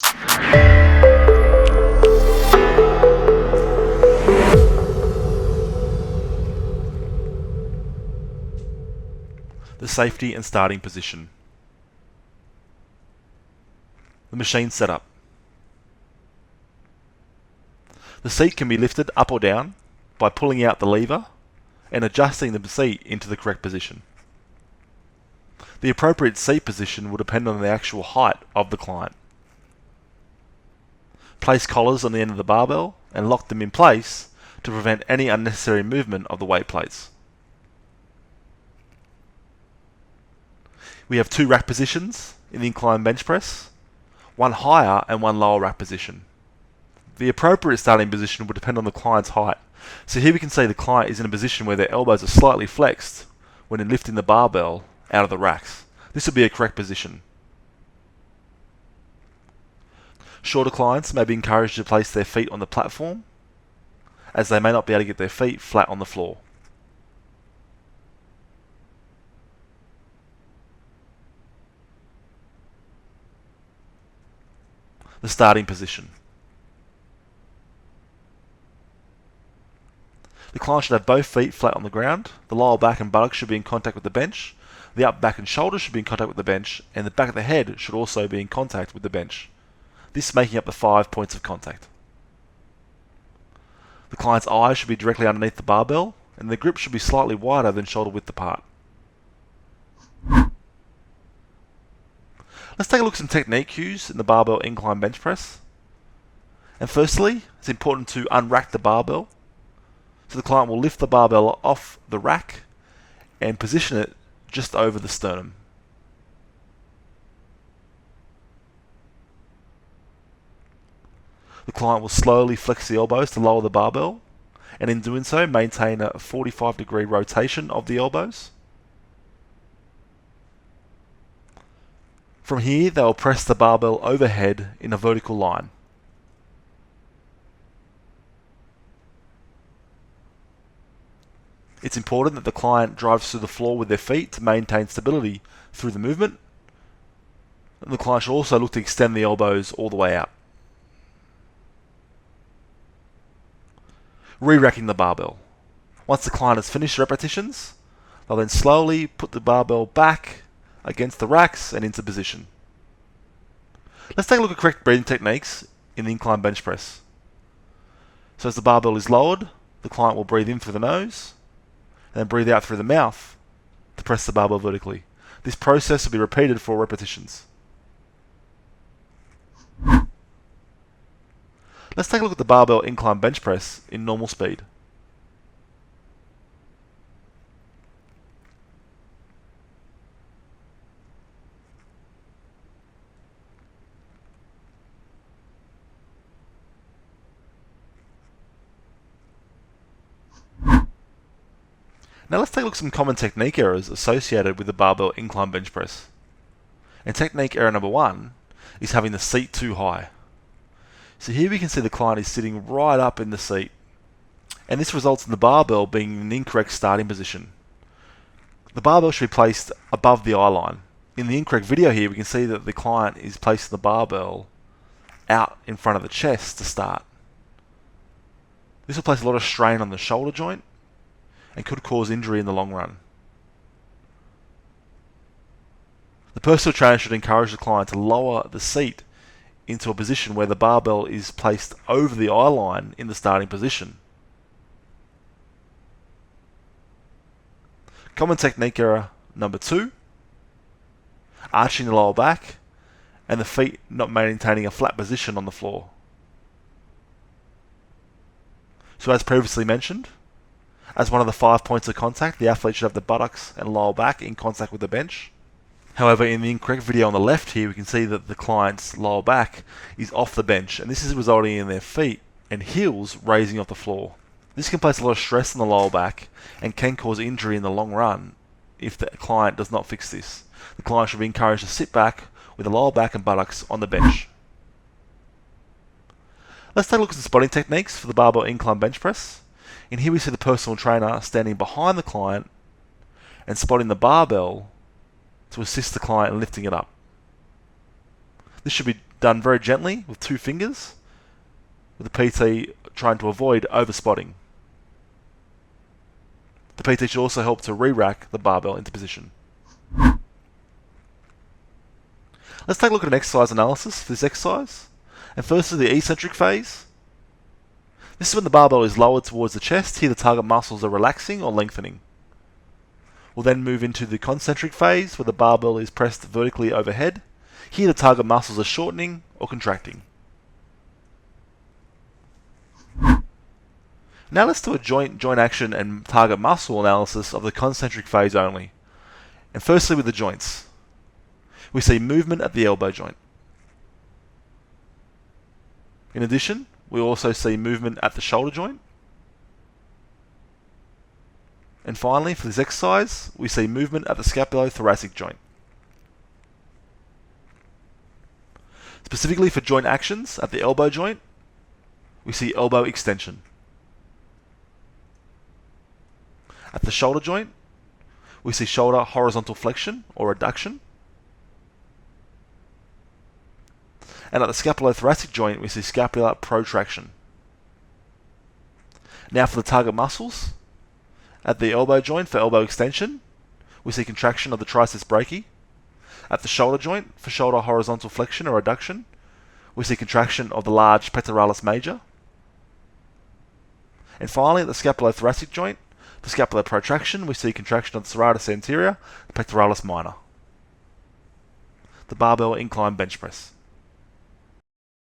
The safety and starting position. The machine setup. The seat can be lifted up or down by pulling out the lever and adjusting the seat into the correct position. The appropriate seat position will depend on the actual height of the client. Place collars on the end of the barbell and lock them in place to prevent any unnecessary movement of the weight plates. We have two rack positions in the incline bench press, one higher and one lower rack position. The appropriate starting position will depend on the client's height. So here we can see the client is in a position where their elbows are slightly flexed when lifting the barbell out of the racks. This would be a correct position. Shorter clients may be encouraged to place their feet on the platform, as they may not be able to get their feet flat on the floor. The starting position. The client should have both feet flat on the ground. The lower back and buttocks should be in contact with the bench. The upper back and shoulders should be in contact with the bench, and the back of the head should also be in contact with the bench. This making up the 5 points of contact. The client's eyes should be directly underneath the barbell, and the grip should be slightly wider than shoulder width apart. Let's take a look at some technique cues in the barbell incline bench press. And firstly, it's important to unrack the barbell. So the client will lift the barbell off the rack and position it just over the sternum. The client will slowly flex the elbows to lower the barbell, and in doing so maintain a 45-degree rotation of the elbows. From here, they will press the barbell overhead in a vertical line. It's important that the client drives through the floor with their feet to maintain stability through the movement. And the client should also look to extend the elbows all the way out. Re-racking the barbell. Once the client has finished repetitions, they'll then slowly put the barbell back against the racks and into position. Let's take a look at correct breathing techniques in the incline bench press. So as the barbell is lowered, the client will breathe in through the nose and then breathe out through the mouth to press the barbell vertically. This process will be repeated for repetitions. Let's take a look at the barbell incline bench press in normal speed. Now let's take a look at some common technique errors associated with the barbell incline bench press. And technique error number 1 is having the seat too high. So here we can see the client is sitting right up in the seat, and this results in the barbell being in an incorrect starting position. The barbell should be placed above the eye line. In the incorrect video here, we can see that the client is placing the barbell out in front of the chest to start. This will place a lot of strain on the shoulder joint and could cause injury in the long run. The personal trainer should encourage the client to lower the seat into a position where the barbell is placed over the eye line in the starting position. Common technique error number 2, arching the lower back and the feet not maintaining a flat position on the floor. So as previously mentioned, as one of the 5 points of contact, the athlete should have the buttocks and lower back in contact with the bench. However, in the incorrect video on the left here, we can see that the client's lower back is off the bench, and this is resulting in their feet and heels raising off the floor. This can place a lot of stress on the lower back and can cause injury in the long run if the client does not fix this. The client should be encouraged to sit back with the lower back and buttocks on the bench. Let's take a look at some spotting techniques for the barbell incline bench press. And here we see the personal trainer standing behind the client and spotting the barbell to assist the client in lifting it up. This should be done very gently with 2 fingers, with the PT trying to avoid over-spotting. The PT should also help to re-rack the barbell into position. Let's take a look at an exercise analysis for this exercise. And first is the eccentric phase. This is when the barbell is lowered towards the chest. Here the target muscles are relaxing or lengthening. We'll then move into the concentric phase where the barbell is pressed vertically overhead. Here the target muscles are shortening or contracting. Now let's do a joint action and target muscle analysis of the concentric phase only. And firstly with the joints. We see movement at the elbow joint. In addition, we also see movement at the shoulder joint. And finally, for this exercise, we see movement at the scapulothoracic joint. Specifically for joint actions at the elbow joint, we see elbow extension. At the shoulder joint, we see shoulder horizontal flexion or adduction. And at the scapulothoracic joint, we see scapular protraction. Now for the target muscles, at the elbow joint for elbow extension, we see contraction of the triceps brachii. At the shoulder joint for shoulder horizontal flexion or adduction, we see contraction of the large pectoralis major. And finally, at the scapulothoracic joint, for scapular protraction, we see contraction of the serratus anterior, the pectoralis minor. The barbell incline bench press.